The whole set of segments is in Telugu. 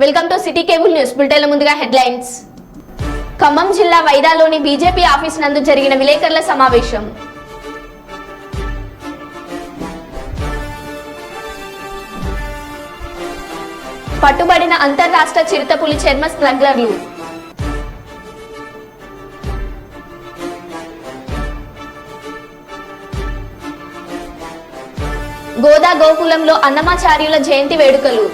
Welcome to City Cable News బులెటిన్ల ముందుగా హెడ్లైన్స్. ఖమ్మం జిల్లా వైరాలోని బీజేపీ ఆఫీస్ నందు జరిగిన విలేకరుల సమావేశం. పట్టుబడిన అంతర్రాష్ట్ర చిరుతపులి చర్మ స్మగ్లర్లు. గోదా గోకులంలో అన్నమాచార్యుల జయంతి వేడుకలు.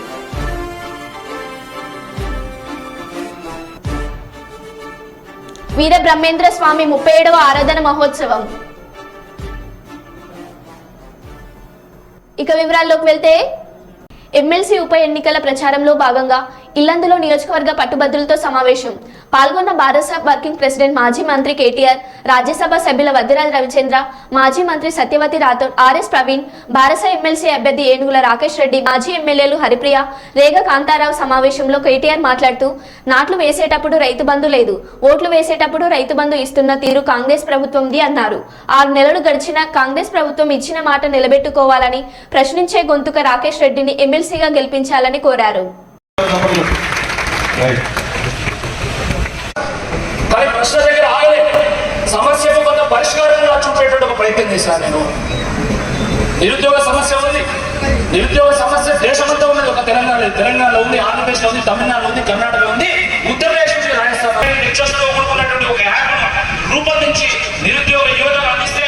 వీర బ్రహ్మేంద్ర స్వామి 37వ ఆరాధన మహోత్సవం. ఇక వివరాల్లోకి వెళ్తే, ఎమ్మెల్సీ ఉప ఎన్నికల ప్రచారంలో భాగంగా ఇల్లందులో నియోజకవర్గ పట్టుభద్రులతో సమావేశం. పాల్గొన్న భారత వర్కింగ్ ప్రెసిడెంట్ మాజీ మంత్రి కేటీఆర్, రాజ్యసభ సభ్యుల వద్దిరాజ రవిచంద్ర, మాజీ మంత్రి సత్యవతి రాథోడ్, ఆర్ఎస్ ప్రవీణ్, భారత ఎమ్మెల్సీ అభ్యర్థి ఏనుగుల రాకేష్ రెడ్డి, మాజీ ఎమ్మెల్యేలు హరిప్రియ, రేగ కాంతారావు. సమావేశంలో కేటీఆర్ మాట్లాడుతూ, నాట్లు వేసేటప్పుడు రైతు బంధు లేదు, ఓట్లు వేసేటప్పుడు రైతు బంధు ఇస్తున్న తీరు కాంగ్రెస్ ప్రభుత్వంది అన్నారు. 6 నెలలు గడిచిన కాంగ్రెస్ ప్రభుత్వం ఇచ్చిన మాట నిలబెట్టుకోవాలని ప్రశ్నించే గొంతుక రాకేష్ రెడ్డిని ఎమ్మెల్సీగా గెలిపించాలని కోరారు. కానీ ప్రశ్న దగ్గర ఆగలే, సమస్యకు కొంత పరిష్కారంగా చూపేటువంటి ఒక ప్రయత్నం చేశాను నేను. నిరుద్యోగ సమస్య ఉంది, నిరుద్యోగ సమస్య దేశమంతా ఉన్నది. ఒక తెలంగాణలో ఉంది, ఆంధ్రప్రదేశ్లో ఉంది, తమిళనాడులో ఉంది, కర్ణాటకలో ఉంది, ఉత్తరప్రదేశ్ నుంచి రాజస్థాన్ కూడుకున్నటువంటి ఒక యాప్ రూపొందించి నిరుద్యోగ యువతకు అందిస్తే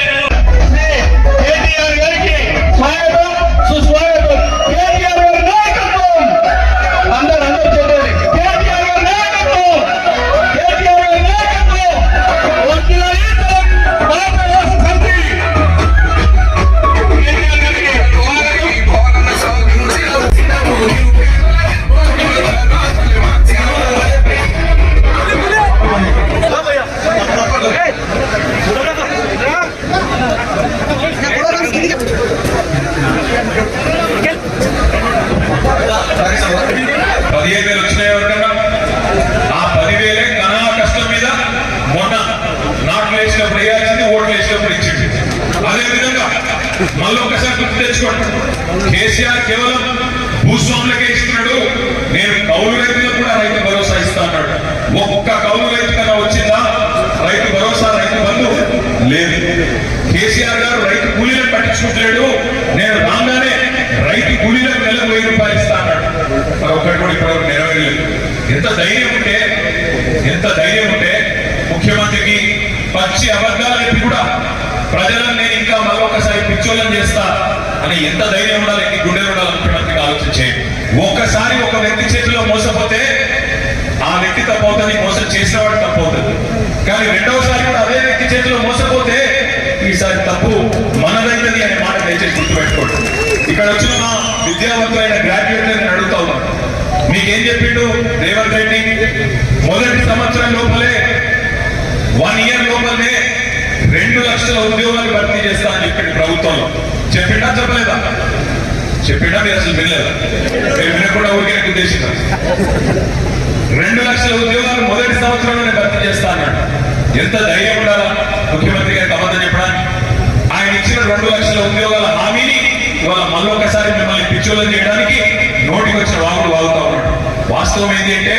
కేసీఆర్ కేవలం భూస్వాములకే ఇస్తున్నాడు, నేను కౌలు రైతులకు కూడా రైతు భరోసా ఇస్తా అన్నాడు. ఒక్క కౌలు రైతు కన్నా వచ్చిందా రైతు భరోసా, రైతు బంధు? లేదు. కేసీఆర్ గారు రైతు కూలీలను పట్టించుకుంటలేడు, నేను రాగానే రైతు కూలీలకు నెలకు 1000 రూపాయలు ఇస్తా అన్నాడు. మరి ఒక్కటి కూడా ఇప్పటివరకు నెరవేరలేదు. ఎంత ధైర్యం ఉంటే ముఖ్యమంత్రికి పచ్చి అబద్ధాలు చెప్పి కూడా ప్రజలను నేను ఇంకా మరొకసారి పిచ్చోళ్ళని చేస్తా అని ఎంత ధైర్యం ఉండాలి, ఎన్ని గుండెలు ఉండాలి ముఖ్యమంత్రికి ఆలోచించే. ఒక్కసారి ఒక వ్యక్తి చేతిలో మోసపోతే ఆ వ్యక్తి తప్పవుతుంది, మోసం చేసిన వాడు తప్పవుతుంది. కానీ రెండవసారి కూడా అదే వ్యక్తి చేతిలో మోసపోతే ఈసారి తప్పు మనదైనది అనే మాట దయచేసి గుర్తుపెట్టుకోండి. ఇక్కడ వచ్చిన మా విద్యావంతులైన గ్రాడ్యుయేట్లను అడుగుతా ఉన్నాను, మీకేం చెప్పిండు రేవంత్ రెడ్డి? మొదటి సంవత్సరం లోపలే 1 ఇయర్ లోపలనే 2 లక్షల ఉద్యోగాలు భర్తీ చేస్తా అని చెప్పిండు ప్రభుత్వంలో. చెప్పిండా చెప్పలేదా? చెప్పిండా? మీరు అసలు వినలేదా? మీరు వినకుండా ఊరికే ఉద్దేశించారు. 2 లక్షల ఉద్యోగాలు మొదటి సంవత్సరంలోనే భర్తీ చేస్తా అన్నాడు. ఎంత ధైర్యం ఉండాలా ముఖ్యమంత్రి గారికి అబద్ధం చెప్పడానికి? ఆయన ఇచ్చిన 2 లక్షల ఉద్యోగాల హామీని ఇవాళ మళ్ళొకసారి మిమ్మల్ని పిచ్చోళ్ళని చేయడానికి నోటికి వచ్చిన వాగుడు వాగుతా ఉన్నాడు. వాస్తవం ఏంటి అంటే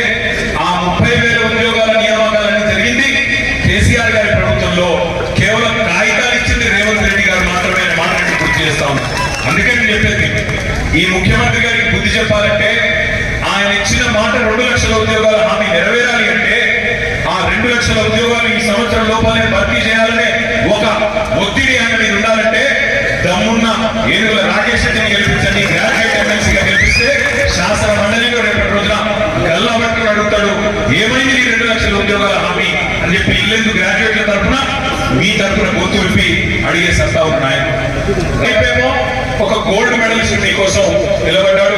ఆ 30,000 ఉద్యోగాల నియామకాలన్నీ జరిగింది కేసీఆర్ గారి ప్రభుత్వంలో. కేవలం కాగితాలు ఇచ్చింది రేవంత్ రెడ్డి గారు మాత్రమే అనే మాట గుర్తు చేస్తా ఉన్నాం. అందుకే నేను చెప్పేది, ఈ ముఖ్యమంత్రి గారికి బుద్ధి చెప్పాలంటే ఆయన ఇచ్చిన మాట 2 లక్షల ఉద్యోగాల హామీ నెరవేరాలి అంటే ఆ 2 లక్షల ఉద్యోగాలు ఈ సంవత్సరం లోపలనే భర్తీ చేయాలనే ఒక ఒత్తిడి ఆయన మీద ఉండాలంటే దమ్మున్న ఏనుగుల రాకేష్ రెడ్డిని గెలిపించండి, గ్రాడ్యుయేట్ ఎమ్మెల్సీగా గెలిపిస్తే శాసన మండలిలో రేపటి రోజున గల్లాబట్టులు అడుగుతాడు, ఏమైంది 2 లక్షల ఉద్యోగాల హామీ అని చెప్పి ఇల్లెందు గ్రాడ్యుయేట్ల తరఫున మీ తరఫున గొంతు విప్పి అడిగే సత్తా ఉన్నాయి. రేపేమో ఒక గోల్డ్ మెడలిస్ట్ మీకోసం నిలబడ్డాడు.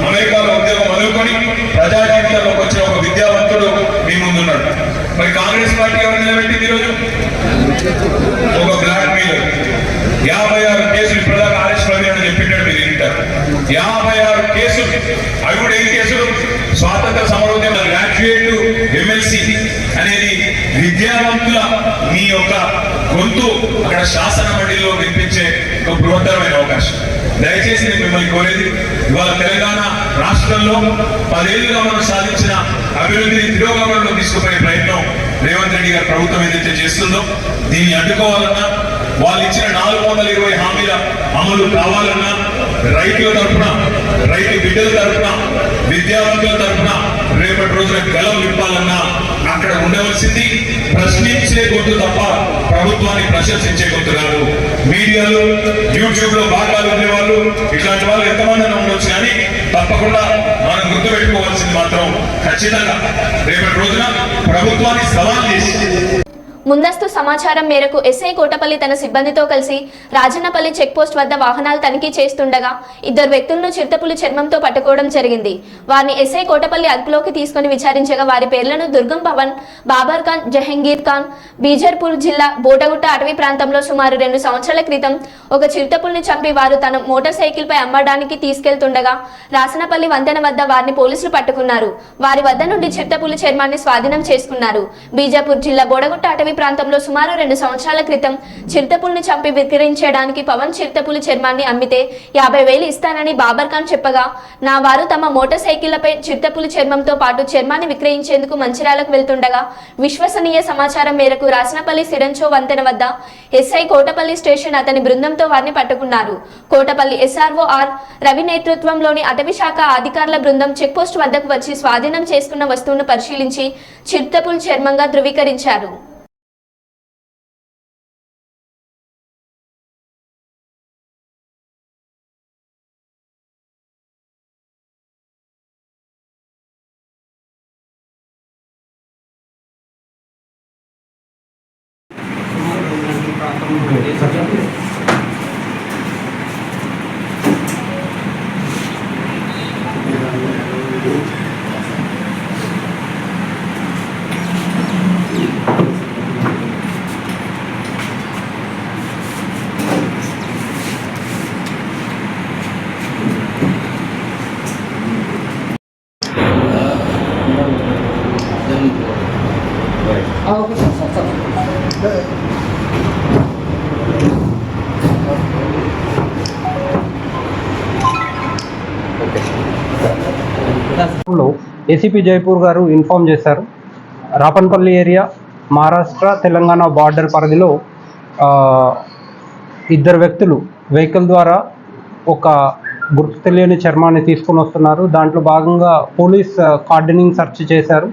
అమెరికాలో ఉద్యోగం వదులుకొని ప్రజా జీవితంలోకి వచ్చిన ఒక విద్యావంతుడు మీ ముందున్నాడు. మరి కాంగ్రెస్ పార్టీ ఎవరు నిలబెట్టింది ఈరోజు? ఒక బ్లాక్ మెయిలర్. 56 కేసులు ఇప్పటిదాకా ఆర్ఎస్ ప్రవీణ్ అని చెప్పింటాడు, మీరు వింటారు. 56 కేసులు. అవి కూడా ఏం కేసులు? స్వాతంత్ర సమరోద్యమ గ్రాడ్యుయేట్ ఎమ్మెల్సీ అనేది విద్యావంతుల మీ యొక్క గొంతు అక్కడ శాసన మండలిలో వినిపించే ఒక బృహత్తరమైన అవకాశం. దయచేసి నేను మిమ్మల్ని కోరేది, ఇవాళ తెలంగాణ రాష్ట్రంలో 10 ఏళ్లుగా మనం సాధించిన అభివృద్ధిని తిరోగమనంలో తీసుకుపోయే ప్రయత్నం రేవంత్ రెడ్డి గారి ప్రభుత్వం ఏదైతే చేస్తుందో దీన్ని అడ్డుకోవాలన్నా, వాళ్ళు ఇచ్చిన 420 హామీల అమలు కావాలన్నా, రైతుల తరఫున, రైతు బిడ్డల తరఫున, విద్యావంతుల తరఫున రేపటి రోజున గలం నింపాలన్నా అక్కడ ఉండవలసింది ప్రశ్నించే గొంతు తప్ప ప్రభుత్వాన్ని ప్రశంసించే గొంతు కాదు. మీడియాలో, యూట్యూబ్ లో భాగాలు ఉండేవాళ్ళు, ఇట్లాంటి వాళ్ళు ఎంతమంది ఉండొచ్చు, కానీ తప్పకుండా మనం గుర్తుపెట్టుకోవాల్సింది మాత్రం ఖచ్చితంగా రేపటి రోజున ప్రభుత్వాన్ని సవాల్ చేసి ముందస్తు సమాచారం మేరకు ఎస్ఐ కోటపల్లి తన సిబ్బందితో కలిసి రాజన్నపల్లి చెక్పోస్ట్ వద్ద వాహనాలు తనిఖీ చేస్తుండగా 2 వ్యక్తులను చిరుతపులి చర్మంతో పట్టుకోవడం జరిగింది. వారిని ఎస్ఐ కోటపల్లి అదుపులోకి తీసుకుని విచారించగా వారి పేర్లను దుర్గం పవన్, బాబర్ ఖాన్, జహంగీర్ ఖాన్ బీజర్పూర్ జిల్లా బోటగుట్ట అటవీ ప్రాంతంలో సుమారు 2 సంవత్సరాల క్రితం ఒక చిరుతపులిని చంపి వారు తన మోటార్ సైకిల్ పై అమ్మడానికి తీసుకెళ్తుండగా రాసనపల్లి వంతెన వద్ద వారిని పోలీసులు పట్టుకున్నారు. వారి వద్ద నుండి చిరుతపులి చర్మాన్ని స్వాధీనం చేసుకున్నారు. బీజాపూర్ జిల్లా బోడగుట్ట అటవీ ప్రాంతంలో సుమారు 2 సంవత్సరాల క్రితం చిరుతపులిని చంపి విక్రయించడానికి పవన్ చిరుతపులి చర్మాన్ని అమ్మితే 50,000 ఇస్తానని బాబర్ ఖాన్ చెప్పగా, నా వారు తమ మోటార్ సైకిళ్లపై చిరుతపులి చర్మంతో పాటు చర్మాన్ని విక్రయించేందుకు మంచిర్యాలకు వెళ్తుండగా విశ్వసనీయ సమాచారం మేరకు రాసనపల్లి సిరంచో వంతెన వద్ద ఎస్ఐ కోటపల్లి స్టేషన్ అతని బృందంతో వారిని పట్టుకున్నారు. కోటపల్లి SRO ఆర్ రవి నేతృత్వంలోని అటవీ శాఖ అధికారుల బృందం చెక్పోస్ట్ వద్దకు వచ్చి స్వాధీనం చేసుకున్న వస్తువును పరిశీలించి చిరుతపులి చర్మంగా ధృవీకరించారు. ఏసీపీ జైపూర్ గారు ఇన్ఫార్మ్ చేశారు. రాపన్పల్లి ఏరియా మహారాష్ట్ర తెలంగాణ బార్డర్ పరిధిలో 2 వ్యక్తులు వెహికల్ ద్వారా ఒక గుర్తు తెలియని చర్మాన్ని తీసుకొని వస్తున్నారు. దాంట్లో భాగంగా పోలీస్ కార్డనింగ్ సెర్చ్ చేశారు.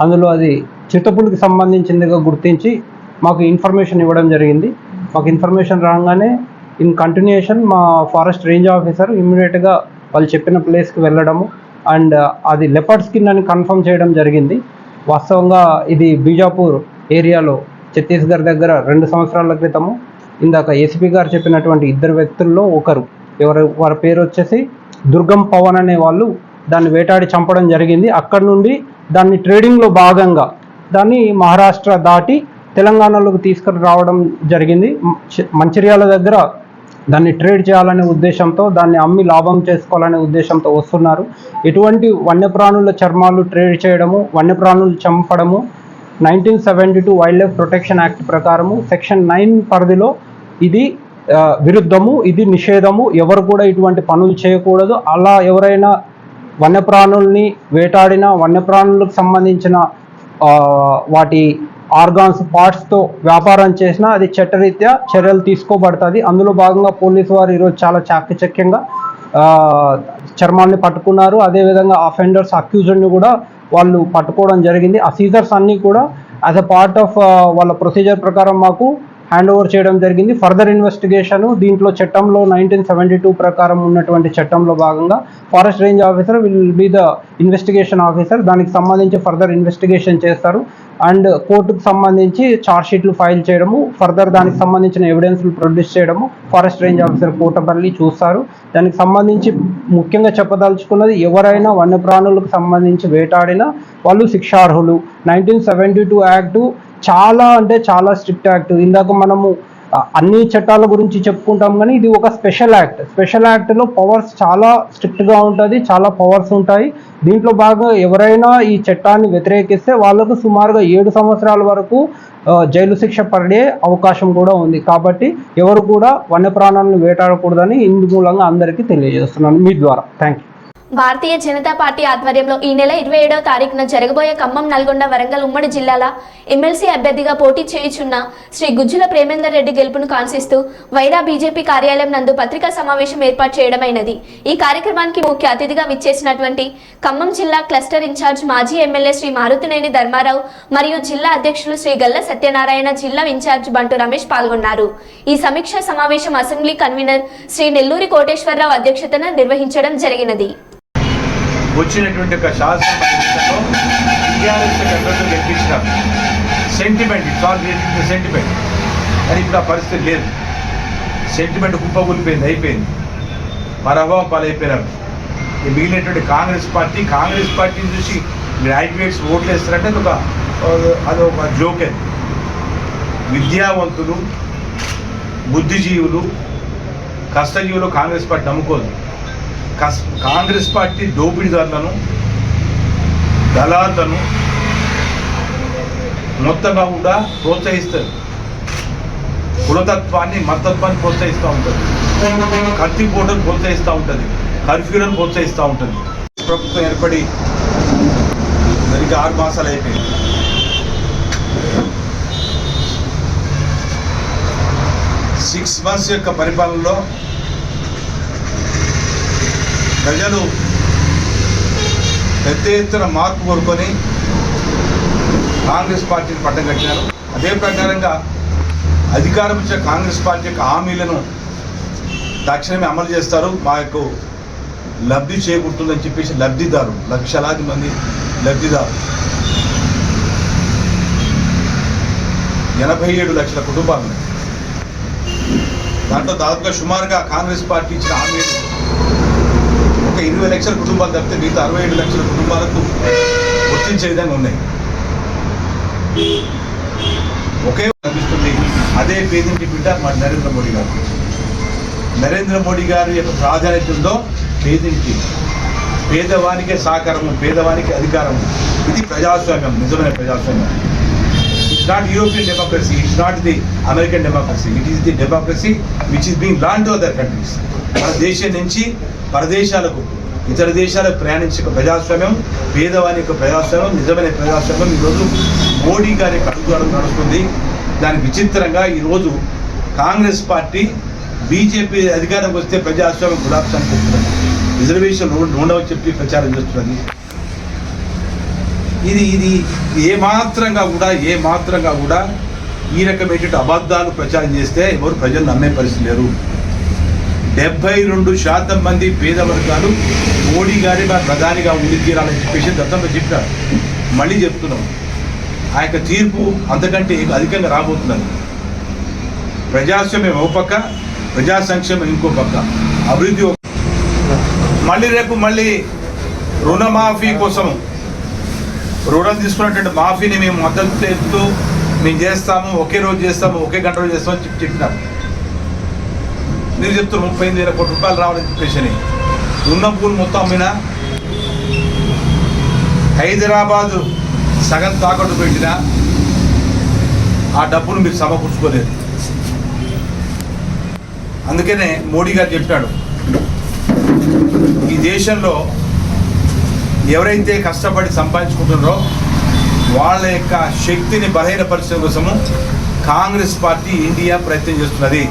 అందులో అది చిరుతపులికి సంబంధించిందిగా గుర్తించి మాకు ఇన్ఫర్మేషన్ ఇవ్వడం జరిగింది. మాకు ఇన్ఫర్మేషన్ రాగానే ఇన్ కంటిన్యూషన్ మా ఫారెస్ట్ రేంజ్ ఆఫీసర్ ఇమ్మీడియట్గా వాళ్ళు చెప్పిన ప్లేస్కి వెళ్ళడము అండ్ అది లెపర్డ్ స్కిన్ అని కన్ఫర్మ్ చేయడం జరిగింది. వాస్తవంగా ఇది బీజాపూర్ ఏరియాలో ఛత్తీస్గఢ్ దగ్గర 2 సంవత్సరాల క్రితము ఇందాక ఏసీపీ గారు చెప్పినటువంటి 2 వ్యక్తుల్లో ఒకరు వారి పేరు వచ్చేసి దుర్గం పవన్ అనే వాళ్ళు దాన్ని వేటాడి చంపడం జరిగింది. అక్కడ నుండి దాన్ని ట్రేడింగ్లో భాగంగా దాన్ని మహారాష్ట్ర దాటి తెలంగాణలోకి తీసుకుని రావడం జరిగింది. మంచిర్యాల దగ్గర దాన్ని ట్రేడ్ చేయాలనే ఉద్దేశంతో, దాన్ని అమ్మి లాభం చేసుకోవాలనే ఉద్దేశంతో వస్తున్నారు. ఎటువంటి వన్యప్రాణుల చర్మాలు ట్రేడ్ చేయడము, వన్యప్రాణులు చంపడము 1972 వైల్డ్ లైఫ్ ప్రొటెక్షన్ యాక్ట్ ప్రకారము సెక్షన్ 9 పరిధిలో ఇది విరుద్ధము, ఇది నిషేధము. ఎవరు కూడా ఇటువంటి పనులు చేయకూడదు. అలా ఎవరైనా వన్యప్రాణుల్ని వేటాడిన, వన్యప్రాణులకు సంబంధించిన వాటి ఆర్గాన్స్ పార్ట్స్తో వ్యాపారం చేసినా అది చట్టరీత్యా చర్యలు తీసుకోబడుతుంది. అందులో భాగంగా పోలీసు వారు ఈరోజు చాలా చాకచక్యంగా చర్మాన్ని పట్టుకున్నారు. అదేవిధంగా అఫెండర్స్ అక్యూజ్డ్ని కూడా వాళ్ళు పట్టుకోవడం జరిగింది. ఆ సీజర్స్ అన్నీ కూడా యాజ్ అ పార్ట్ ఆఫ్ వాళ్ళ ప్రొసీజర్ ప్రకారం మాకు హ్యాండ్ ఓవర్ చేయడం జరిగింది. ఫర్దర్ ఇన్వెస్టిగేషన్ దీంట్లో చట్టంలో 1972 ప్రకారం ఉన్నటువంటి చట్టంలో భాగంగా forest range officer will be the investigation officer. దానికి సంబంధించి ఫర్దర్ ఇన్వెస్టిగేషన్ చేస్తారు అండ్ కోర్టుకు సంబంధించి ఛార్జ్ షీట్లు ఫైల్ చేయడము, ఫర్దర్ దానికి సంబంధించిన ఎవిడెన్స్లు ప్రొడ్యూస్ చేయడము ఫారెస్ట్ రేంజ్ ఆఫీసర్ కోటపల్లి చూస్తారు. దానికి సంబంధించి ముఖ్యంగా చెప్పదలుచుకున్నది, ఎవరైనా వన్యప్రాణులకు సంబంధించి వేటాడినా వాళ్ళు శిక్షార్హులు. 1972 యాక్టు చాలా అంటే చాలా స్ట్రిక్ట్ యాక్ట్. ఇందాక మనము అన్ని చట్టాల గురించి చెప్పుకుంటాం కానీ ఇది ఒక స్పెషల్ యాక్ట్. స్పెషల్ యాక్ట్లో పవర్స్ చాలా స్ట్రిక్ట్గా ఉంటుంది, చాలా పవర్స్ ఉంటాయి. దీంట్లో భాగంగా ఎవరైనా ఈ చట్టాన్ని వ్యతిరేకిస్తే వాళ్ళకు సుమారుగా 7 సంవత్సరాల వరకు జైలు శిక్ష పడే అవకాశం కూడా ఉంది. కాబట్టి ఎవరు కూడా వన్యప్రాణాలను వేటాడకూడదని ఇందు మూలంగా అందరికీ తెలియజేస్తున్నాను మీ ద్వారా. Thank you. Bharatiya Janata party ఆధ్వర్యంలో ఈ నెల 27వ తారీఖున జరగబోయే ఖమ్మం, నల్గొండ, వరంగల్ ఉమ్మడి జిల్లాల ఎమ్మెల్సీ అభ్యర్థిగా పోటీ చేయుచున్న శ్రీ గుజ్జుల ప్రేమేందర్ రెడ్డి గెలుపును కాంక్షిస్తూ వైరా బీజేపీ కార్యాలయం నందు పత్రికా సమావేశం ఏర్పాటు చేయడమైనది. ఈ కార్యక్రమానికి ముఖ్య అతిథిగా విచ్చేసినటువంటి ఖమ్మం జిల్లా క్లస్టర్ ఇన్ఛార్జ్ మాజీ ఎమ్మెల్యే శ్రీ మారుతినేని ధర్మారావు మరియు జిల్లా అధ్యక్షులు శ్రీ గల్ల సత్యనారాయణ, జిల్లా ఇన్ఛార్జ్ బంటు రమేష్ పాల్గొన్నారు. ఈ సమీక్షా సమావేశం అసెంబ్లీ కన్వీనర్ శ్రీ నెల్లూరి కోటేశ్వరరావు అధ్యక్షతన నిర్వహించడం జరిగినది. వచ్చినటువంటి ఒక శాసనసభలో టీఆర్ఎస్ అభ్యర్థులు గెలిపించినారు. Sentiment, it's all related to sentiment. కానీ ఇప్పుడు ఆ పరిస్థితి లేదు. సెంటిమెంట్ కుప్పకూలిపోయింది, అయిపోయింది, పరభావం పాలైపోయినారు. మిగిలినటువంటి కాంగ్రెస్ పార్టీని చూసి గ్రాడ్యుయేట్స్ ఓట్లు వేస్తారంటే అదొక జోకే. విద్యావంతులు, బుద్ధిజీవులు, కష్టజీవులు కాంగ్రెస్ పార్టీ నమ్ముకోదు. కాంగ్రెస్ పార్టీ దోపిడీదారులను, దళాలను మొత్తంగా కూడా ప్రోత్సహిస్తారు. కులతత్వాన్ని, మతత్వాన్ని ప్రోత్సహిస్తూ ఉంటుంది. కత్తిపోటను ప్రోత్సహిస్తూ ఉంటుంది. కర్ఫ్యూలను ప్రోత్సహిస్తూ ఉంటుంది. ప్రభుత్వం ఏర్పడి సరిగ్గా 6 మాసాలు అయిపోయింది. సిక్స్ మంత్స్ యొక్క పరిపాలనలో ప్రజలు పెద్ద ఎత్తున మార్పు కోరుకొని కాంగ్రెస్ పార్టీని పట్టం కట్టినారు. అదే ప్రకారంగా అధికారం ఇచ్చే కాంగ్రెస్ పార్టీ యొక్క హామీలను తక్షణమే అమలు చేస్తారు. మాకు లబ్ధి చేకూరుతుందని చెప్పేసి లబ్ధిదారు, లక్షలాది మంది లబ్ధిదారు, 87 లక్షల కుటుంబాలు. దాంట్లో దాదాపుగా సుమారుగా కాంగ్రెస్ పార్టీ ఇచ్చిన హామీలు ఒక 20 లక్షల కుటుంబాలు తప్పితే మిగతా 67 లక్షల కుటుంబాలకు వర్తించే విధంగా ఉన్నాయి. ఒకే కనిపిస్తుంది. అదే పేదింటి బిడ్డ మా నరేంద్ర మోడీ గారు. నరేంద్ర మోడీ గారి యొక్క ప్రాధాన్యత ఉందో పేదింటి, పేదవానికే సహకారము, పేదవానికి అధికారము. ఇది ప్రజాస్వామ్యం, నిజమైన ప్రజాస్వామ్యం. It's not European democracy, it's not the American democracy, it is the democracy which is being land to other countries. మన దేశం నుంచి పరదేశాలకు, ఇతర దేశాలకు ప్రయాణించే ప్రజాస్వామ్యం, పేదవాని యొక్క ప్రజాస్వామ్యం, నిజమైన ప్రజాస్వామ్యం ఈరోజు మోడీ గారి అడుగుజాడలు నడుస్తుంది. దానికి విచిత్రంగా ఈరోజు కాంగ్రెస్ పార్టీ బీజేపీ అధికారంకి వస్తే ప్రజాస్వామ్యం గులాబ్సాన్ని చెప్తున్నది, రిజర్వేషన్ ఉండవని చెప్పి ప్రచారం చేస్తున్నది. ఇది ఏమాత్రంగా కూడా ఈ రకమైనటువంటి అబద్ధాలు ప్రచారం చేస్తే ఎవరు ప్రజలు నమ్మే పరిస్థితి లేరు. 72% మంది పేద వర్గాలు మోడీ గారి ప్రధానిగా ఉండి తీరాలని చెప్పేసి గతంలో చెప్పారు. మళ్ళీ చెప్తున్నాం, ఆ యొక్క తీర్పు అంతకంటే అధికంగా రాబోతున్నది. ప్రజాస్వామ్యం ఒక పక్క, ప్రజా సంక్షేమం ఇంకో పక్క, అభివృద్ధి. మళ్ళీ రుణమాఫీ కోసం, రుణం తీసుకున్నటువంటి మాఫీని మేము మద్దతు తెలుపుతూ మేము చేస్తాము, ఒకే రోజు చేస్తాము, ఒకే గంట రోజు చేస్తామని చెప్పినారు. మీరు చెప్తున్నారు 35,000 కోట్ల రూపాయలు రావాలని చెప్పేసి. ఉన్న పూలు మొత్తం అమ్మినా, హైదరాబాదు సగం తాకట్టు పెట్టినా ఆ డబ్బును మీరు సమకూర్చుకోలేదు. అందుకనే మోడీ గారు చెప్పాడు, ఈ దేశంలో ఎవరైతే కష్టపడి సంపాదించుకుంటున్నారో వాళ్ళ యొక్క శక్తిని బలహీనపరచడం కోసము కాంగ్రెస్ పార్టీ ఇండియా ప్రయత్నం చేస్తున్నది.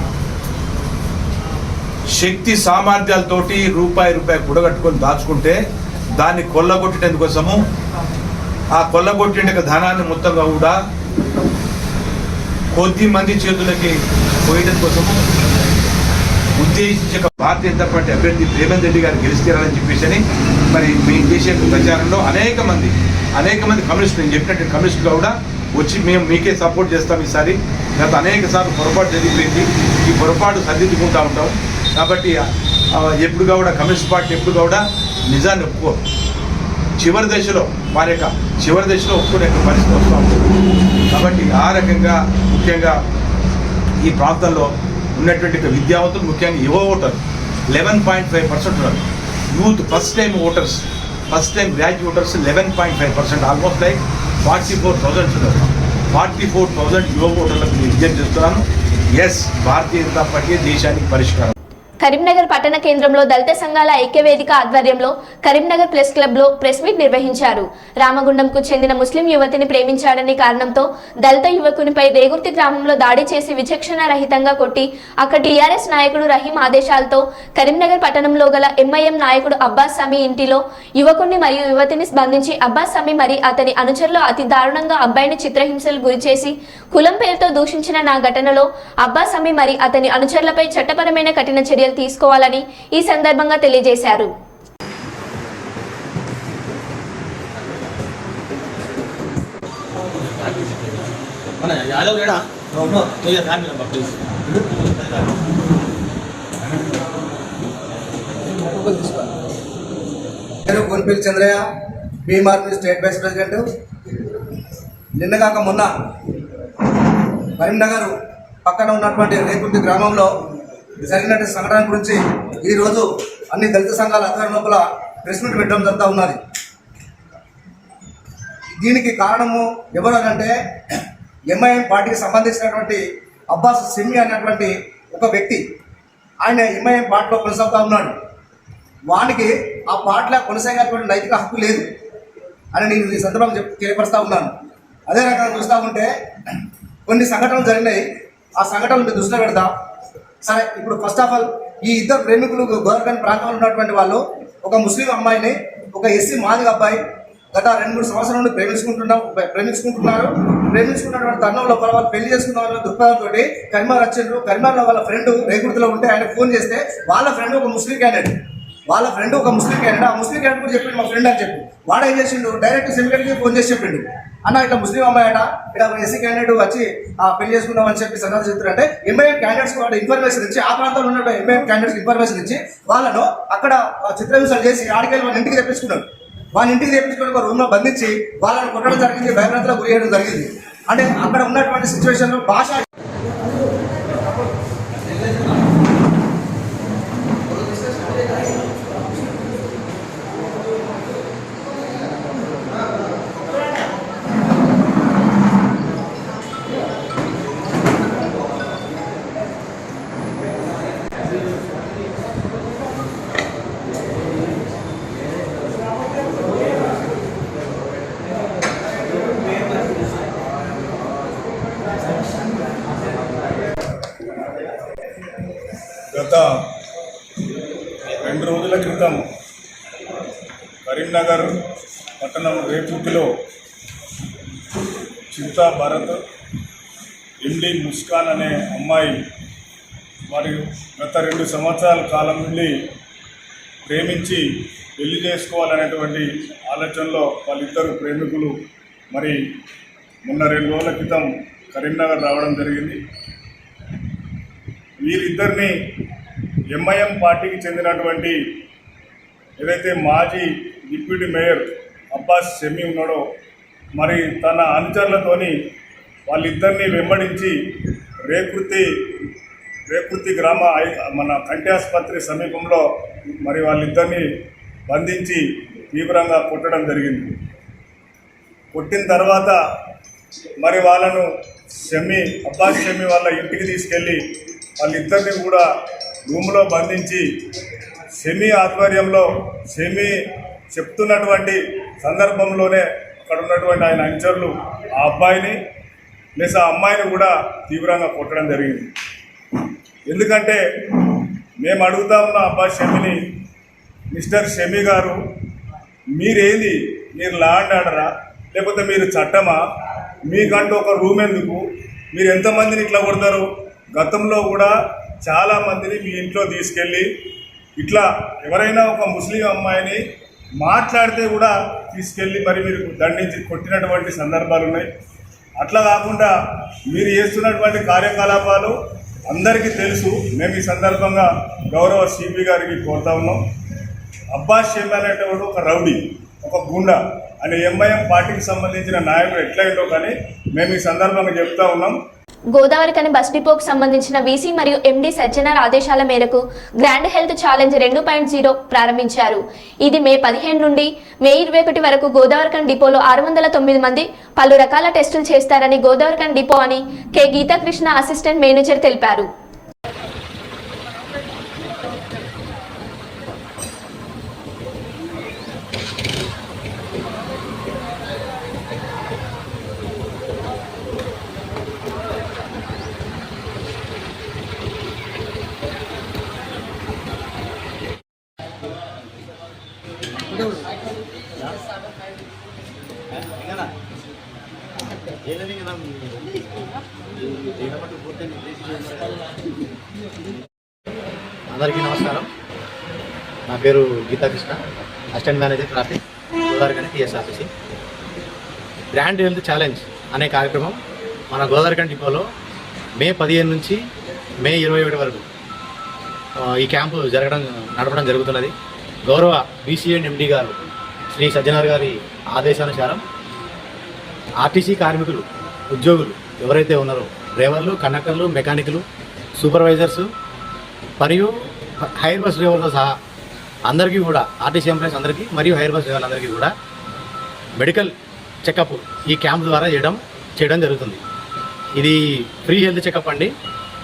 శక్తి సామర్థ్యాలతోటి రూపాయి కూడగట్టుకొని దాచుకుంటే దాన్ని కొల్లగొట్టేందుకోసము, ఆ కొల్లగొట్టే ధనాన్ని మొత్తంగా కూడా కొద్ది మంది చేతులకి పోయడం కోసము ఉద్దేశించక భారతీయ జనతా పార్టీ అభ్యర్థి ప్రేమేందర్ రెడ్డి గారు గెలిస్తారని చెప్పేసి మరి మేము చేసే ప్రచారంలో అనేక మంది కమ్యూనిస్టులు, నేను చెప్పినట్టు కమ్యూనిస్టులు కూడా వచ్చి మేము మీకే సపోర్ట్ చేస్తాం ఈసారి, గత అనేక సార్లు పొరపాటు జరిగిపోయింది, ఈ పొరపాటు సరిదిద్దుకుంటూ ఉంటాం. కాబట్టి ఎప్పుడు కూడా కమ్యూనిస్ట్ పార్టీ ఎప్పుడు కూడా నిజాన్ని ఒప్పుకోరు. చివరి దశలో ఒప్పుకునే పరిస్థితి వస్తూ ఉంటుంది. కాబట్టి ఆ రకంగా ముఖ్యంగా ఈ ప్రాంతంలో ఉన్నటువంటి విద్యావంతులు ముఖ్యంగా యువ ఓటర్ 11.5% ఉన్నారు. Youth first time graduators 11.5%, almost like 44,000 ఉన్నారు. 44,000 యువ ఓటర్లకు విజ్ఞప్తి చేస్తున్నాను. ఎస్, భారతీయ జనతా పార్టీ దేశానికి పరిష్కారం. కరీంనగర్ పట్టణ కేంద్రంలో దళిత సంఘాల ఐక్యవేదిక ఆధ్వర్యంలో కరీంనగర్ ప్రెస్ క్లబ్ లో ప్రెస్ మీట్ నిర్వహించారు. రామగుండంకు చెందిన ముస్లిం యువతిని ప్రేమించాడని కారణంతో దళిత యువకునిపై రేగుర్తి గ్రామంలో దాడి చేసి విచక్షణ రహితంగా కొట్టి అక్కడ టీఆర్ఎస్ నాయకుడు రహీం ఆదేశాలతో కరీంనగర్ పట్టణంలో గల ఎంఐఎం నాయకుడు అబ్బాస్ సమీ ఇంటిలో యువకుడిని మరియు యువతిని బంధించి అబ్బాస్ సమీ మరి అతని అనుచరులు అతి దారుణంగా అబ్బాయిని చిత్రహింసలు గురిచేసి కులం పేరుతో దూషించిన నా ఘటనలో అబ్బాస్ సమీ మరి అతని అనుచరులపై చట్టపరమైన కఠిన చర్యలు తీసుకోవాలని ఈ సందర్భంగా తెలియజేశారు. నేను కోన్పల్లి చంద్రయ్య, బీఎంఆర్పీ స్టేట్ వైస్ ప్రెసిడెంట్. నిన్నగాక మొన్న కరీంనగర్ పక్కన ఉన్నటువంటి రేగుర్తి గ్రామంలో జరిగినటువంటి సంఘటన గురించి ఈరోజు అన్ని దళిత సంఘాల ఆధ్వర్యం లోపల ప్రెస్ మీట్ పెట్టడం జరుగుతూ ఉన్నది. దీనికి కారణము ఎవరు అంటే ఎంఐఎం పార్టీకి సంబంధించినటువంటి అబ్బాస్ సిమి అనేటువంటి ఒక వ్యక్తి. ఆయన ఎంఐఎం పార్టీలో కొనసాగుతూ ఉన్నాడు. వానికి ఆ పార్టీలో కొనసాగేటువంటి నైతిక హక్కు లేదు అని నేను ఈ సందర్భంగా తెలియపరుస్తూ ఉన్నాను. అదే రకంగా చూస్తూ ఉంటే కొన్ని సంఘటనలు జరిగినాయి. ఆ సంఘటనలు మీరు దృష్టిలో పెడతాం. సరే, ఇప్పుడు ఫస్ట్ ఆఫ్ ఆల్ ఈ ఇద్దరు ప్రేమికులు గోవర్ధన్ ప్రాంతంలో ఉన్నటువంటి వాళ్ళు ఒక ముస్లిం అమ్మాయిని ఒక ఎస్సీ మాదిగ అబ్బాయి గత 2-3 సంవత్సరాల నుండి ప్రేమించుకున్నటువంటి తరుణంలో వాళ్ళు పెళ్లి చేసుకున్న దృక్పథంతో కరీంనగర్ వచ్చిండ్రు. కరీంనగర్లో వాళ్ళ ఫ్రెండ్ రేగుర్తిలో ఉంటే ఆయన ఫోన్ చేస్తే వాళ్ళ ఫ్రెండ్ ఒక ముస్లిం క్యాండిడేట్ ఆ ముస్లిం క్యాండిడేట్ కూడా చెప్పిండు మా ఫ్రెండ్ అని చెప్పి వాడు ఏం చేసిండు, డైరెక్ట్ సెమినార్కి ఫోన్ చేసి చెప్పిండు, అన్న ఇట్లా ముస్లిం అమ్మాయి అట ఇక్కడ ఎస్సీ క్యాండిడేట్ వచ్చి పెళ్లి చేసుకుందాం అని చెప్పి సంగతి చెప్తారంటే ఎంఐఎం క్యాండిడేట్స్ వాడు ఇన్ఫర్మేషన్ ఇచ్చి ఆ ప్రాంతంలో ఉన్న ఎంఐఎం క్యాండిడేట్స్ ఇన్ఫర్మేషన్ ఇచ్చి వాళ్ళను అక్కడ చిత్రహింసలు చేసి ఆడికెళ్ళి వాళ్ళ ఇంటికి తెప్పించుకున్నాడు. వాళ్ళ ఇంటికి తెప్పించుకుని ఒక రూమ్లో బంధించి వాళ్ళని కొట్టడం జరిగింది, భయభ్రాంతులకు గురి చేయడం జరిగింది. అంటే అక్కడ ఉన్నటువంటి సిచ్యువేషన్లో భాష గత 2 రోజుల క్రితం కరీంనగర్ పట్టణం రేగుర్తిలో చింతా భరత్, ఎండి ముస్కాన్ అనే అమ్మాయి మరియు గత 2 సంవత్సరాల కాలం నుండి ప్రేమించి పెళ్లి చేసుకోవాలనేటువంటి ఆలోచనలో వాళ్ళిద్దరు ప్రేమికులు మరి మొన్న 2 రోజుల క్రితం కరీంనగర్ రావడం జరిగింది. వీరిద్దరిని ఎంఐఎం పార్టీకి చెందినటువంటి ఏదైతే మాజీ డిప్యూటీ మేయర్ అబ్బాస్ షమీ ఉన్నాడో మరి తన అనుచరులతోని వాళ్ళిద్దరిని వెంబడించి రేగుర్తి గ్రామ మన కంటి ఆసుపత్రి సమీపంలో మరి వాళ్ళిద్దరిని బంధించి తీవ్రంగా కొట్టడం జరిగింది. కొట్టిన తర్వాత మరి వాళ్ళను అబ్బాస్ షమీ వాళ్ళ ఇంటికి తీసుకెళ్ళి వాళ్ళిద్దరిని కూడా రూమ్లో బంధించి షమీ ఆధ్వర్యంలో షమీ చెప్తున్నటువంటి సందర్భంలోనే అక్కడ ఉన్నటువంటి ఆయన అనుచరులు ఆ అబ్బాయిని ప్లస్ ఆ అమ్మాయిని కూడా తీవ్రంగా కొట్టడం జరిగింది. ఎందుకంటే మేము అడుగుతా ఉన్న అబ్బాస్ షమీని, మిస్టర్ షమీ గారు మీరేది, మీరు లా అండ్ ఆర్డరా లేకపోతే మీరు చట్టమా, మీకంటూ ఒక రూమ్ ఎందుకు, మీరు ఎంతమందిని ఇట్లా కొడతారు, గతంలో కూడా చాలామందిని మీ ఇంట్లో తీసుకెళ్ళి ఇట్లా ఎవరైనా ఒక ముస్లిం అమ్మాయిని మాట్లాడితే కూడా తీసుకెళ్ళి మరి మీరు దండించి కొట్టినటువంటి సందర్భాలు ఉన్నాయి. అట్లా కాకుండా మీరు చేస్తున్నటువంటి కార్యకలాపాలు అందరికీ తెలుసు. మేము ఈ సందర్భంగా గౌరవ సిపి గారికి కోరుతా ఉన్నాం. అబ్బాస్ షమీ అనేటప్పుడు ఒక రౌడీ, ఒక గుండా అని ఎంఐఎం పార్టీకి సంబంధించిన నాయకుడు ఎట్లయిందో కానీ మేము ఈ సందర్భంగా చెప్తా ఉన్నాం. గోదావరికని బస్ డిపోకు సంబంధించిన వీసీ మరియు ఎండీ సజ్జనార్ ఆదేశాల మేరకు గ్రాండ్ హెల్త్ ఛాలెంజ్ 2.0 ప్రారంభించారు. ఇది మే 15 నుండి మే 21 వరకు గోదావరికని డిపోలో 609 మంది పలు రకాల టెస్టులు చేస్తారని గోదావరికని డిపో అని కె గీతాకృష్ణ అసిస్టెంట్ మేనేజర్ తెలిపారు. అందరికీ నమస్కారం. నా పేరు Geetha Krishna, assistant manager traffic, Godavarikhani TSRTC. Grand health challenge అనే కార్యక్రమం మన గోదావరికని డిపోలో మే 15 నుంచి మే 21 వరకు ఈ క్యాంపు నడపడం జరుగుతున్నది. గౌరవ బీసీ అండ్ ఎండీ గారు శ్రీ సజ్జనార్ గారి ఆదేశానుసారం ఆర్టీసీ కార్మికులు, ఉద్యోగులు ఎవరైతే ఉన్నారో డ్రైవర్లు, కండక్టర్లు, మెకానికులు, సూపర్వైజర్సు మరియు హైర్ బస్ డ్రైవర్తో సహా అందరికీ కూడా, ఆర్టీసీ ఎంప్లాయీస్ అందరికీ మరియు హైర్ బస్ డ్రైవర్లందరికీ కూడా మెడికల్ చెకప్ ఈ క్యాంప్ ద్వారా చేయడం జరుగుతుంది. ఇది ఫ్రీ హెల్త్ చెకప్ అండి.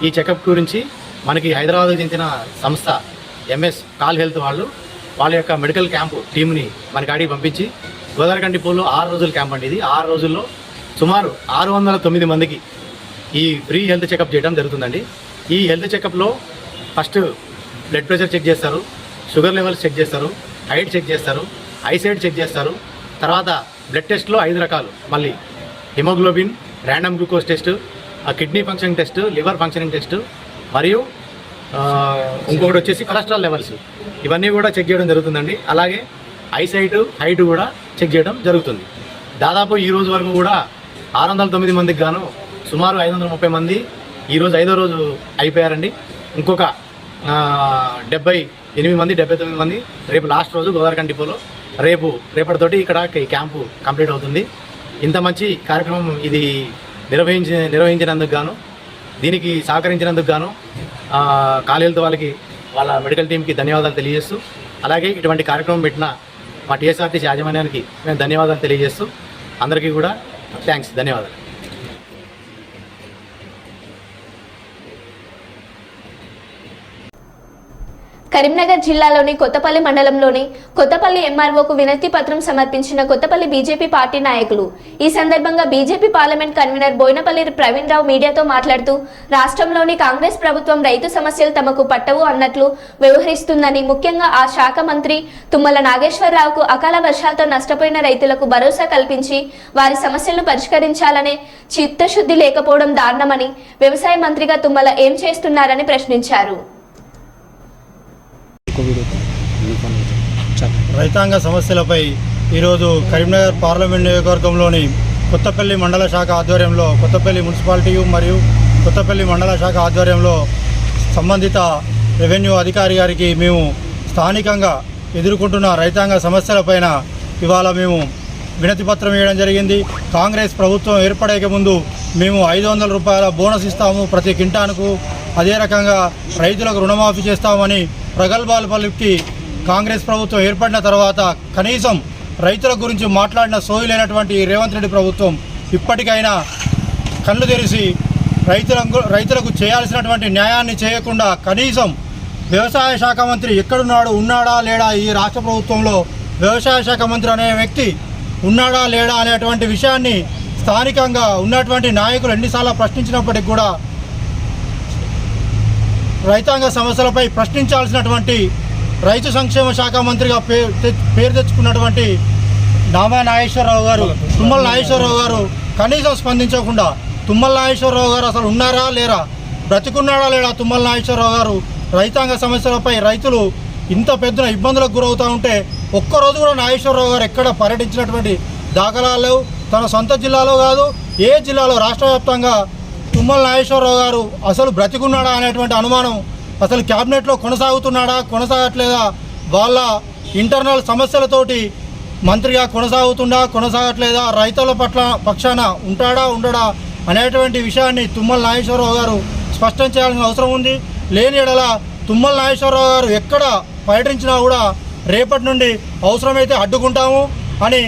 ఈ చెకప్ గురించి మనకి హైదరాబాద్కి చెందిన సంస్థ ఎంఎస్ కాల్ హెల్త్ వాళ్ళ యొక్క మెడికల్ క్యాంపు టీంని మన కాడికి పంపించి గోదావరికని డిపోలో 6 రోజుల క్యాంప్ అండి. ఇది 6 రోజుల్లో సుమారు 609 మందికి ఈ ఫ్రీ హెల్త్ చెకప్ చేయడం జరుగుతుందండి. ఈ హెల్త్ చెకప్లో ఫస్ట్ బ్లడ్ ప్రెషర్ చెక్ చేస్తారు, షుగర్ లెవెల్స్ చెక్ చేస్తారు, హైట్ చెక్ చేస్తారు, ఐసైట్ చెక్ చేస్తారు. తర్వాత బ్లడ్ టెస్ట్లో 5 రకాలు, మళ్ళీ haemoglobin, random glucose test, kidney functioning test, liver functioning test మరియు ఇంకొకటి వచ్చేసి కొలెస్ట్రాల్ లెవెల్స్, ఇవన్నీ కూడా చెక్ చేయడం జరుగుతుందండి. అలాగే ఐసైట్, హైట్ కూడా చెక్ చేయడం జరుగుతుంది. దాదాపు ఈ రోజు వరకు కూడా 609 మందికి గాను సుమారు 530 మంది ఈరోజు 5వ రోజు అయిపోయారండి. ఇంకొక 78 మంది, 79 మంది రేపు లాస్ట్ రోజు గోదావరికని డిపోలో రేపటితోటి ఇక్కడ ఈ క్యాంపు కంప్లీట్ అవుతుంది. ఇంత మంచి కార్యక్రమం ఇది నిర్వహించినందుకు గాను, దీనికి సహకరించినందుకు గాను కాల్ హెల్త్ వాళ్ళ మెడికల్ టీంకి ధన్యవాదాలు తెలియజేస్తూ, అలాగే ఇటువంటి కార్యక్రమం పెట్టిన మా టీఎస్ఆర్టీసీ యాజమాన్యానికి మేము ధన్యవాదాలు తెలియజేస్తూ అందరికీ కూడా థ్యాంక్స్, ధన్యవాదాలు. కరీంనగర్ జిల్లాలోని కొత్తపల్లి మండలంలోని కొత్తపల్లి ఎంఆర్ఓకు వినతి పత్రం సమర్పించిన కొత్తపల్లి బీజేపీ పార్టీ నాయకులు. ఈ సందర్భంగా BJP parliament convener Boinapalli Praveen Rao మీడియాతో మాట్లాడుతూ రాష్ట్రంలోని కాంగ్రెస్ ప్రభుత్వం రైతు సమస్యలు తమకు పట్టవు అన్నట్లు వ్యవహరిస్తుందని, ముఖ్యంగా ఆ శాఖ మంత్రి తుమ్మల నాగేశ్వరరావుకు అకాల వర్షాలతో నష్టపోయిన రైతులకు భరోసా కల్పించి వారి సమస్యలను పరిష్కరించాలనే చిత్తశుద్ధి లేకపోవడం దారుణమని, వ్యవసాయ మంత్రిగా తుమ్మల ఏం చేస్తున్నారని ప్రశ్నించారు. రైతాంగ సమస్యలపై ఈరోజు కరీంనగర్ పార్లమెంట్ నియోజకవర్గంలోని కొత్తపల్లి మండల శాఖ ఆధ్వర్యంలో, కొత్తపల్లి మున్సిపాలిటీ మరియు కొత్తపల్లి మండల శాఖ ఆధ్వర్యంలో సంబంధిత రెవెన్యూ అధికారి గారికి మేము స్థానికంగా ఎదుర్కొంటున్న రైతాంగ సమస్యలపైన ఇవాళ మేము వినతి పత్రం ఇవ్వడం జరిగింది. కాంగ్రెస్ ప్రభుత్వం ఏర్పడక ముందు మేము 500 రూపాయల బోనస్ ఇస్తాము ప్రతి కింటానుకు, అదే రకంగా రైతులకు రుణమాఫీ చేస్తామని ప్రగల్భాలు పలికి కాంగ్రెస్ ప్రభుత్వం ఏర్పడిన తర్వాత కనీసం రైతుల గురించి మాట్లాడిన సోయి లేనటువంటి రేవంత్ రెడ్డి ప్రభుత్వం ఇప్పటికైనా కళ్ళు తెరిచి రైతులకు చేయాల్సినటువంటి న్యాయాన్ని చేయకుండా కనీసం వ్యవసాయ శాఖ మంత్రి ఎక్కడున్నాడు, ఉన్నాడా లేడా, ఈ రాష్ట్ర ప్రభుత్వంలో వ్యవసాయ శాఖ మంత్రి అనే వ్యక్తి ఉన్నాడా లేడా అనేటువంటి విషయాన్ని స్థానికంగా ఉన్నటువంటి నాయకులు ఎన్నిసార్లు ప్రశ్నించినప్పటికీ కూడా రైతాంగ సమస్యలపై ప్రశ్నించాల్సినటువంటి రైతు సంక్షేమ శాఖ మంత్రిగా పేరు తెచ్చుకున్నటువంటి తుమ్మల నాగేశ్వరరావు గారు కనీసం స్పందించకుండా, తుమ్మల నాగేశ్వరరావు గారు అసలు ఉన్నారా లేరా, బ్రతికున్నాడా లేడా తుమ్మల నాగేశ్వరరావు గారు, రైతాంగ సమస్యలపై రైతులు ఇంత పెద్ద ఇబ్బందులకు గురవుతూ ఉంటే ఒక్కరోజు కూడా నాగేశ్వరరావు గారు ఎక్కడ పర్యటించినటువంటి దాఖలాలు లేవు. తన సొంత జిల్లాలో కాదు, ఏ జిల్లాలో రాష్ట్ర వ్యాప్తంగా తుమ్మల నాగేశ్వరరావు గారు అసలు బ్రతికున్నాడా అనేటువంటి అనుమానం, అసలు క్యాబినెట్లో కొనసాగుతున్నాడా కొనసాగట్లేదా, వాళ్ళ ఇంటర్నల్ సమస్యలతోటి మంత్రిగా కొనసాగట్లేదా, రైతుల పక్షాన ఉంటాడా ఉండడా అనేటువంటి విషయాన్ని తుమ్మల నాగేశ్వరరావు గారు స్పష్టం చేయాల్సిన అవసరం ఉంది. లేని ఎడల తుమ్మల నాగేశ్వరరావు గారు ఎక్కడ పర్యటించినా కూడా రేపటి నుండి అవసరమైతే అడ్డుకుంటాము అని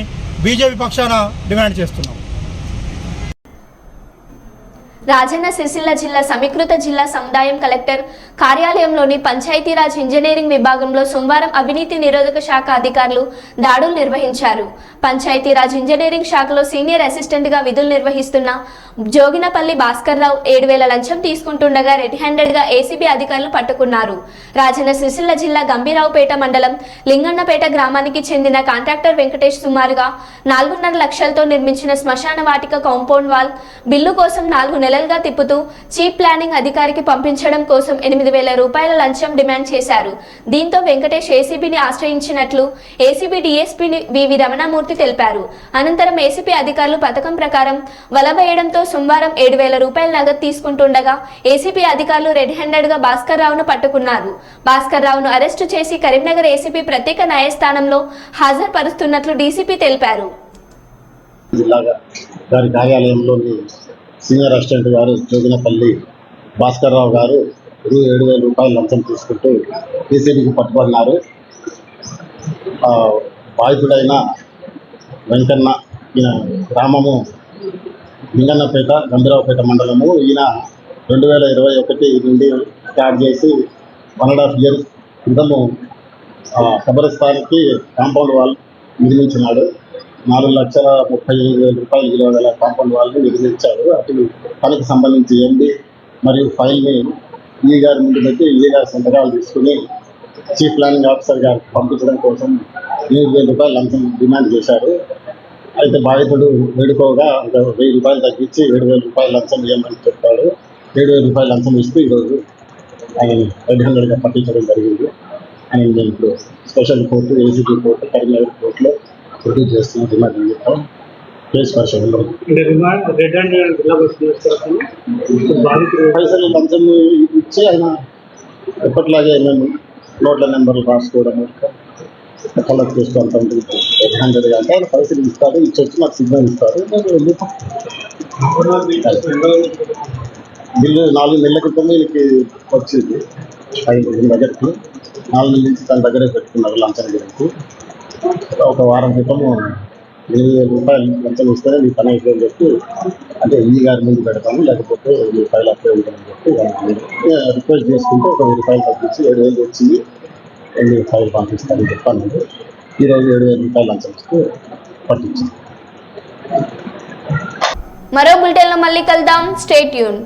బీజేపీ పక్షాన డిమాండ్ చేస్తున్నాం. రాజన్న సిరిసిల్ల జిల్లా సమీకృత జిల్లా సముదాయం కలెక్టర్ కార్యాలయంలోని పంచాయతీరాజ్ ఇంజనీరింగ్ విభాగంలో సోమవారం అవినీతి నిరోధక శాఖ అధికారులు దాడులు నిర్వహించారు. పంచాయతీరాజ్ ఇంజనీరింగ్ శాఖలో సీనియర్ అసిస్టెంట్గా విధులు నిర్వహిస్తున్న జోగినపల్లి భాస్కర్ రావు 7,000 లంచం తీసుకుంటుండగా రెడ్ హ్యాండెడ్గా ఏసీబీ అధికారులు పట్టుకున్నారు. రాజన్న సిరిసిల్ల జిల్లా గంభీరావుపేట మండలం లింగన్నపేట గ్రామానికి చెందిన కాంట్రాక్టర్ వెంకటేష్ సుమారుగా 4.5 లక్షలతో నిర్మించిన శ్మశాన వాటిక కాంపౌండ్ వాల్ బిల్లు కోసం 4 నెలలుగా తిప్పుతూ చీఫ్ ప్లానింగ్ అధికారికి పంపించడం కోసం 8,000 రూపాయల లంచం డిమాండ్ చేశారు. దీంతో వెంకటేష్ ఏసీబీని ఆశ్రయించినట్లు ఏసీబీ డీఎస్పీ వివి రమణమూర్తి తెలిపారు. అనంతరం ఏసీబీ అధికారులు పథకం ప్రకారం వలవేయడంతో సోమవారం 7,000 రూపాయల నగదు తీసుకుంటుండగా ఏసీబీ అధికారులు రెడ్ హ్యాండెడ్ గా భాస్కర్ రావును పట్టుకున్నారు. భాస్కర్ రావును అరెస్టు చేసి కరీంనగర్ ఏసీబీ ప్రత్యేక న్యాయస్థానంలో హాజరుపరుస్తున్నట్లు డీసీపీ తెలిపారు. జిల్లా గారి కార్యాలయంలోని సీనియర్ అసిస్టెంట్ గారు జోగినపల్లి భాస్కర్ రావు గారు 7,000 రూపాయలు లంచం తీసుకుంటూ ఏసీబీకి పట్టుబడినారు. బాధితుడైన వెంకన్న ఈయన గ్రామము లింగన్నపేట గంభీరావుపేట మండలము. ఈయన 2021 నుండి స్టార్ట్ చేసి 1.5 years క్రితము కబరస్థానికి కాంపౌండ్ వాల్ నిర్మించినాడు. 4,35,000 రూపాయలు విలువ గల కాంపౌండ్ వాల్ని నిర్మించారు. అటు పనికి సంబంధించి ఎండి మరియు ఫైల్ని ఈ గారి ముందు పెట్టి ఈ గారి సంతకాలు తీసుకుని చీఫ్ ప్లానింగ్ ఆఫీసర్ గారికి పంపించడం కోసం 8,000 రూపాయలు లంచం డిమాండ్ చేశారు. అయితే బాధితుడు వేడుకోగా 1,000 రూపాయలు తగ్గించి 7,000 రూపాయలు లంచం ఇవ్వమని చెప్పాడు. 7,000 రూపాయలు లంచం ఇస్తూ ఈరోజు ఆయన రెడ్ హ్యాండెడ్గా పట్టించడం జరిగింది. ఆయన మేము ఇప్పుడు special court ACB court Karimnagar కోర్టులో ప్రొడ్యూస్ చేస్తున్న రిమాండ్ నిమిత్తం కేసు పరిశోధనలో పైసలు లంచం ఇచ్చి ఆయన ఎప్పటిలాగే మేము నోట్ల నెంబర్లు రాసుకోవడం కలెక్ట్ చేసుకోవడం రెడ్ హ్యాండెడ్గా అంటే ఆయన పైసలు ఇస్తారు, ఇచ్చొచ్చి నాకు సిగ్నల్ ఇస్తారు. బిల్లు 4 నెలల క్రితం వీళ్ళకి వచ్చింది. ఆయన దగ్గరికి 4 నెలల నుంచి తన దగ్గరే పెట్టుకున్నారు లంచం గురించి. ఒక వారం క్రితం 8,000 రూపాయలు లంచం ఇస్తేనే మీ పని అయిపోయిందని చెప్పి అంటే ఈ గారి ముందు పెడతాము, లేకపోతే మీ ఫైల్ అప్లై ఉంటుందని చెప్పి రిక్వెస్ట్ చేసుకుంటే ఒక 1,000 రూపాయలు తగ్గించి 7,000 వచ్చింది. 2 ఫైల్ పంపిస్తానని చెప్పాను. ఈరోజు 7,000 రూపాయలు లంచం ఇస్తూ పట్టించాను. మరో బులెటిన్లో మళ్ళీ కలుద్దాం. Stay tune.